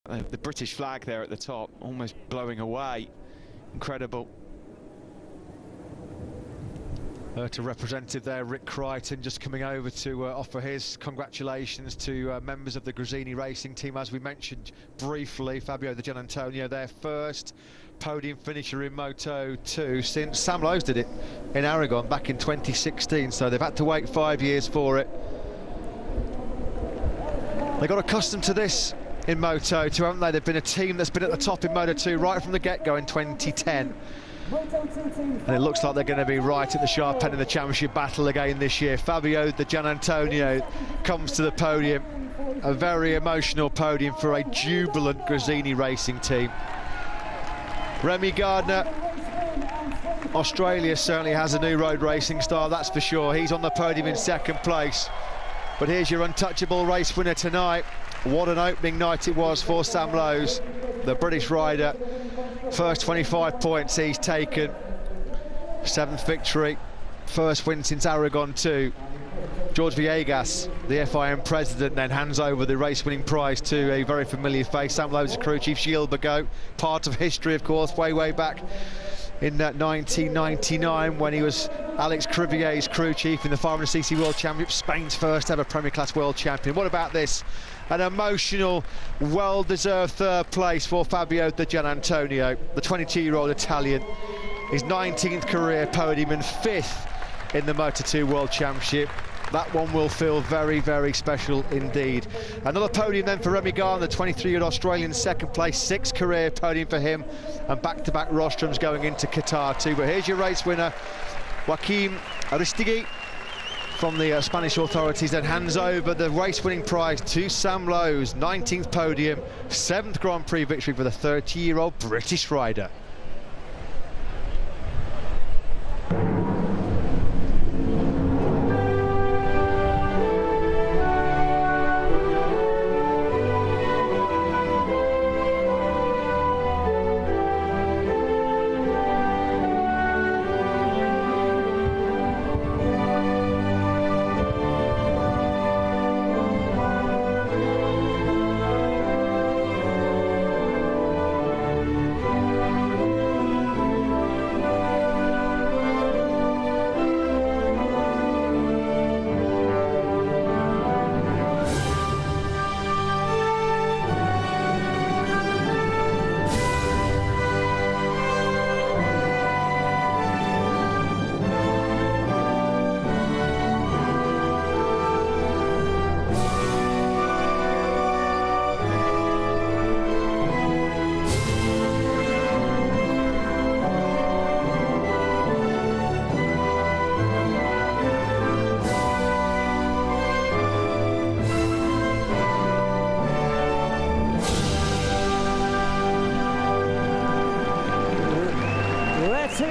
The British flag there at the top, almost blowing away. Incredible. To representative there, Rick Crichton, just coming over to offer his congratulations to members of the Gresini racing team. As we mentioned briefly, Fabio the Gianantonio, their first podium finisher in Moto2 since Sam Lowe did it in Aragon back in 2016, so they've had to wait 5 years for it. They got accustomed to this in Moto2, haven't they? They've been a team that's been at the top in Moto2 right from the get-go in 2010. And it looks like they're going to be right at the sharp end of the championship battle again this year. Fabio the Gianantonio comes to the podium. A very emotional podium for a jubilant Gresini racing team. Remi Gardner, Australia certainly has a new road racing style, that's for sure. He's on the podium in second place. But here's your untouchable race winner tonight. What an opening night it was for Sam Lowe, the British rider. First 25 points he's taken. 7th victory, first win since Aragon 2. George Villegas, the FIM president, then hands over the race-winning prize to a very familiar face, Sam Lowe's crew chief, Gilles Bigot. Part of history, of course, way back in 1999 when he was Alex Crivier's crew chief in the 500cc World Championship, Spain's first ever Premier Class World Champion. What about this? An emotional, well-deserved third place for Fabio the Gianantonio, the 22-year-old Italian. His 19th career podium and 5th in the Moto2 World Championship. That one will feel very special indeed. Another podium then for Remi Gardner, the 23-year-old Australian, second place, 6th career podium for him, and back-to-back rostrums going into Qatar too. But here's your race winner, Joaquim Aristigui, from the Spanish authorities, then hands over the race-winning prize to Sam Lowe's 19th podium, 7th Grand Prix victory for the 30-year-old British rider.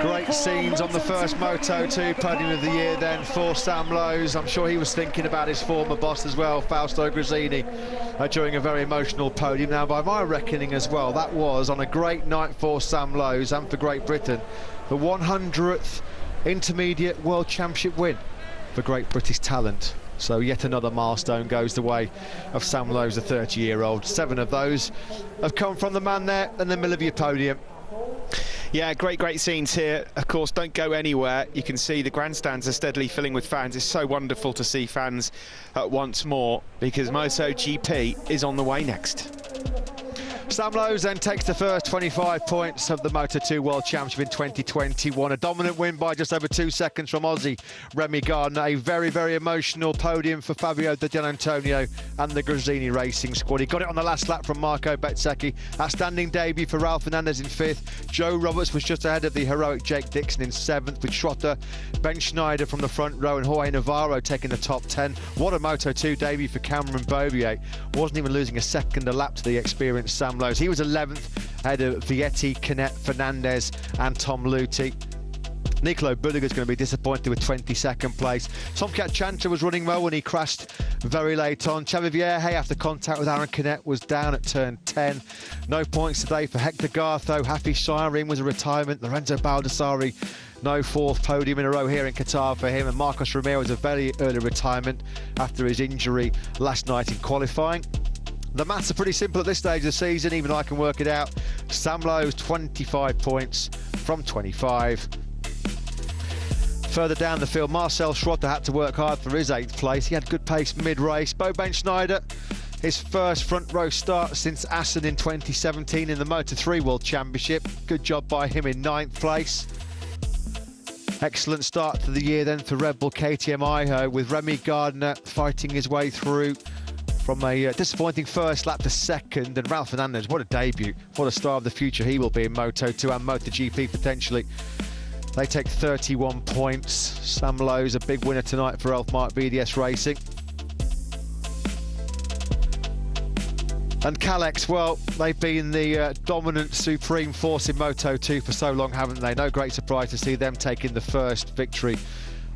Great scenes on the first Moto2 podium of the year then for Sam Lowe. I'm sure he was thinking about his former boss as well, Fausto Gresini, during a very emotional podium. Now, by my reckoning as well, that was on a great night for Sam Lowe and for Great Britain, the 100th Intermediate World Championship win for Great British talent. So yet another milestone goes the way of Sam Lowe, the 30-year-old. 7 of those have come from the man there in the middle of your podium. Yeah, great scenes here. Of course, don't go anywhere. You can see the grandstands are steadily filling with fans. It's so wonderful to see fans once more, because MotoGP is on the way next. Sam Lowe then takes the first 25 points of the Moto2 World Championship in 2021. A dominant win by just over 2 seconds from Aussie Remi Gardner. A very emotional podium for Fabio the Gianantonio and the Gresini racing squad. He got it on the last lap from Marco Bezzecchi. Outstanding debut for Ralph Fernandez in 5th. Joe Roberts was just ahead of the heroic Jake Dixon in 7th, with Schrotter, Ben Schneider from the front row and Jorge Navarro taking the top 10. What a Moto2 debut for Cameron Bobier. Wasn't even losing a second a lap to the experienced Sam Lowe. He was 11th ahead of Vietti, Canet, Fernandez and Tom Luthi. Nicolo Budiger's going to be disappointed with 22nd place. Tomcat Chantra was running well when he crashed very late on. Xavi Vierge, after contact with Aaron Canet, was down at turn 10. No points today for Hector Gartho. Happy Shireen was a retirement. Lorenzo Baldassari, no 4th podium in a row here in Qatar for him. And Marcos Romero was a very early retirement after his injury last night in qualifying. The maths are pretty simple at this stage of the season, even I can work it out. Sam Lowe's 25 points from 25. Further down the field, Marcel Schroeder had to work hard for his 8th place. He had good pace mid-race. Bo Schneider, his first front row start since Assen in 2017 in the Moto2 World Championship. Good job by him in 9th place. Excellent start to the year then for Red Bull KTM Iho, with Remi Gardner fighting his way through from a disappointing first lap to second. And Ralph Fernandez, what a debut, what a star of the future he will be in Moto2 and MotoGP potentially. They take 31 points. Sam Lowe's a big winner tonight for Elfmark BDS Racing. And Kalex, well, they've been the dominant supreme force in Moto2 for so long, haven't they? No great surprise to see them taking the first victory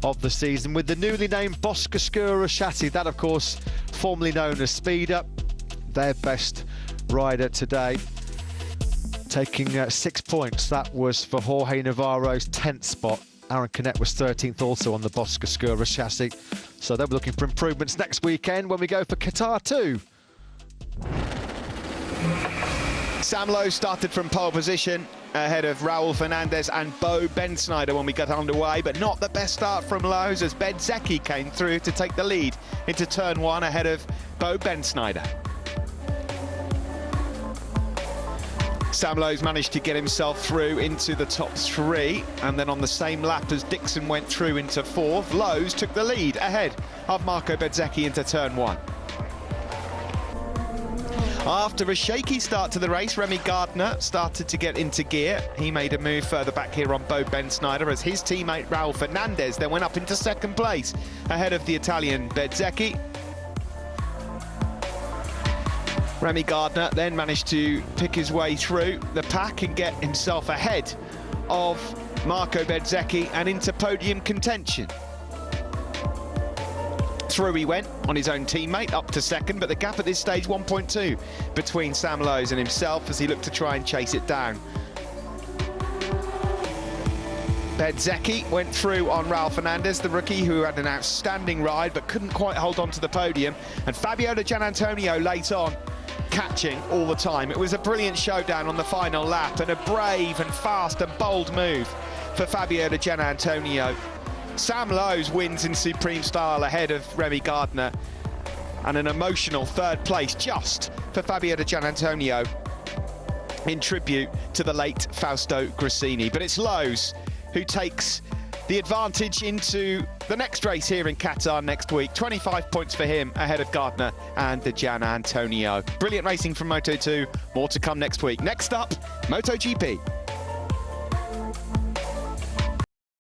of the season with the newly named Boscaskura chassis. That, of course, formerly known as Speed Up, their best rider today. Taking 6 points, that was for Jorge Navarro's 10th spot. Aaron Canet was 13th also on the Boscaskura chassis. So they'll be looking for improvements next weekend when we go for Qatar 2. Sam Lowe started from pole position ahead of Raul Fernandez and Bo Schneider when we got underway, but not the best start from Lowe's as Bezzecchi came through to take the lead into turn 1 ahead of Bo Schneider. Sam Lowe's managed to get himself through into the top 3, and then on the same lap as Dixon went through into 4th, Lowe's took the lead ahead of Marco Bezzecchi into turn 1. After a shaky start to the race, Remi Gardner started to get into gear. He made a move further back here on Bo Schneider as his teammate Raul Fernandez then went up into 2nd place ahead of the Italian Bezzecchi. Remi Gardner then managed to pick his way through the pack and get himself ahead of Marco Bezzecchi and into podium contention. Through he went on his own teammate up to 2nd, but the gap at this stage 1.2 between Sam Lowe's and himself as he looked to try and chase it down. Bezzecchi went through on Raul Fernandez, the rookie who had an outstanding ride but couldn't quite hold on to the podium, and Fabio Digiantonio late on catching all the time. It was a brilliant showdown on the final lap and a brave and fast and bold move for Fabio Digiantonio. Sam Lowe's wins in supreme style ahead of Remi Gardner, and an emotional 3rd place just for Fabio Digiantonio in tribute to the late Fausto Grassini. But it's Lowe's who takes the advantage into the next race here in Qatar next week. 25 points for him ahead of Gardner and Digiantonio. Brilliant racing from Moto2. More to come next week. Next up, MotoGP.